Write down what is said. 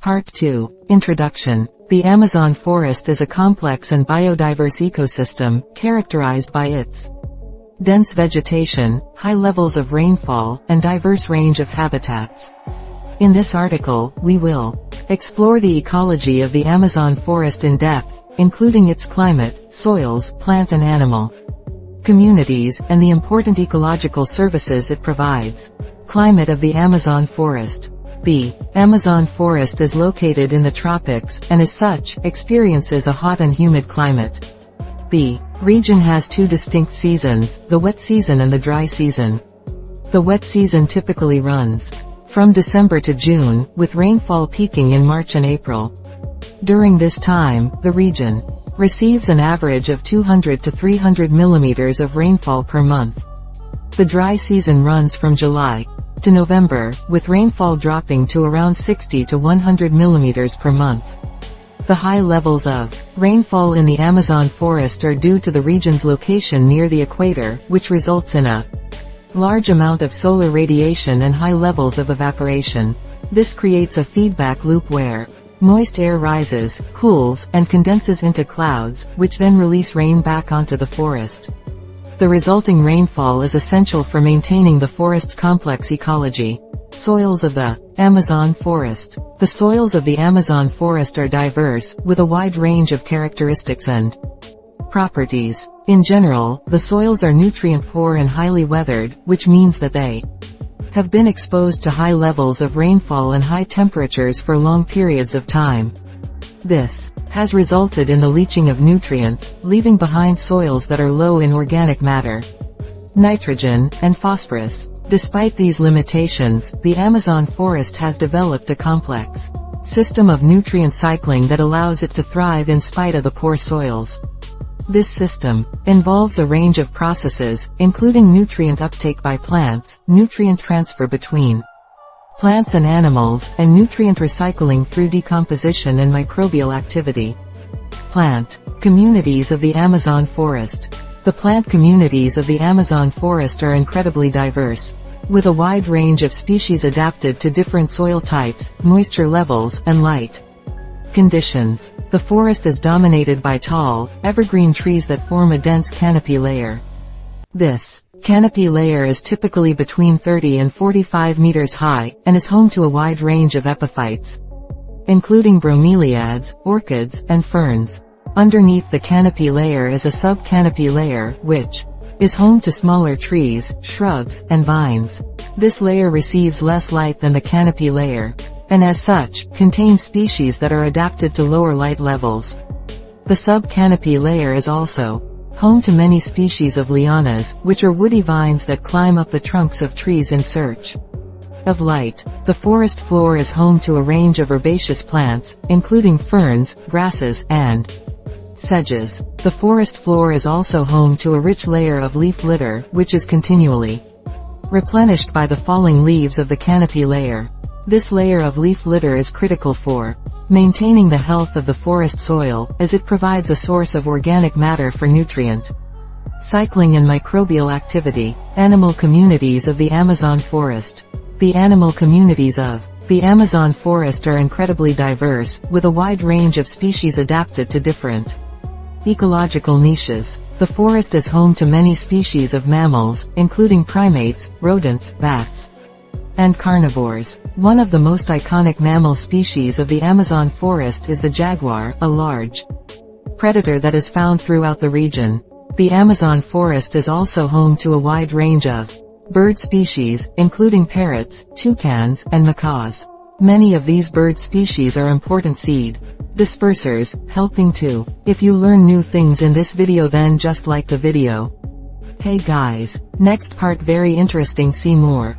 Part 2. Introduction. The Amazon forest is a complex and biodiverse ecosystem, characterized by its dense vegetation, high levels of rainfall, and diverse range of habitats. In this article, we will explore the ecology of the Amazon forest in depth, including its climate, soils, plant and animal communities, and the important ecological services it provides. Climate of the Amazon forest. The Amazon forest is located in the tropics, and as such, experiences a hot and humid climate. The region has two distinct seasons, the wet season and the dry season. The wet season typically runs from December to June, with rainfall peaking in March and April. During this time, the region receives an average of 200 to 300 millimeters of rainfall per month. The dry season runs from July to November, with rainfall dropping to around 60 to 100 millimeters per month. The high levels of rainfall in the Amazon forest are due to the region's location near the equator, which results in a large amount of solar radiation and high levels of evaporation. This creates a feedback loop where moist air rises, cools, and condenses into clouds, which then release rain back onto the forest. The resulting rainfall is essential for maintaining the forest's complex ecology. Soils of the Amazon forest. The soils of the Amazon forest are diverse, with a wide range of characteristics and properties. In general, the soils are nutrient-poor and highly weathered, which means that they have been exposed to high levels of rainfall and high temperatures for long periods of time. This has resulted in the leaching of nutrients, leaving behind soils that are low in organic matter, nitrogen, and phosphorus. Despite these limitations, the Amazon forest has developed a complex system of nutrient cycling that allows it to thrive in spite of the poor soils. This system involves a range of processes, including nutrient uptake by plants, nutrient transfer between plants and animals, and nutrient recycling through decomposition and microbial activity. Plant communities of the Amazon forest. The plant communities of the Amazon forest are incredibly diverse, with a wide range of species adapted to different soil types, moisture levels, and light conditions. The forest is dominated by tall, evergreen trees that form a dense canopy layer. This canopy layer is typically between 30 and 45 meters high, and is home to a wide range of epiphytes, including bromeliads, orchids, and ferns. Underneath the canopy layer is a sub-canopy layer, which is home to smaller trees, shrubs, and vines. This layer receives less light than the canopy layer, and as such, contains species that are adapted to lower light levels. The sub-canopy layer is also home to many species of lianas, which are woody vines that climb up the trunks of trees in search of light. The forest floor is home to a range of herbaceous plants, including ferns, grasses, and sedges. The forest floor is also home to a rich layer of leaf litter, which is continually replenished by the falling leaves of the canopy layer. This layer of leaf litter is critical for maintaining the health of the forest soil, as it provides a source of organic matter for nutrient cycling and microbial activity. Animal communities of the Amazon forest. The animal communities of the Amazon forest are incredibly diverse, with a wide range of species adapted to different ecological niches. The forest is home to many species of mammals, including primates, rodents, bats, and carnivores. One of the most iconic mammal species of the Amazon forest is the jaguar, a large predator that is found throughout the region. The Amazon forest is also home to a wide range of bird species, including parrots, toucans, and macaws. Many of these bird species are important seed dispersers, helping to. If you learn new things in this video, then just like the video. Hey guys, next part very interesting, see more.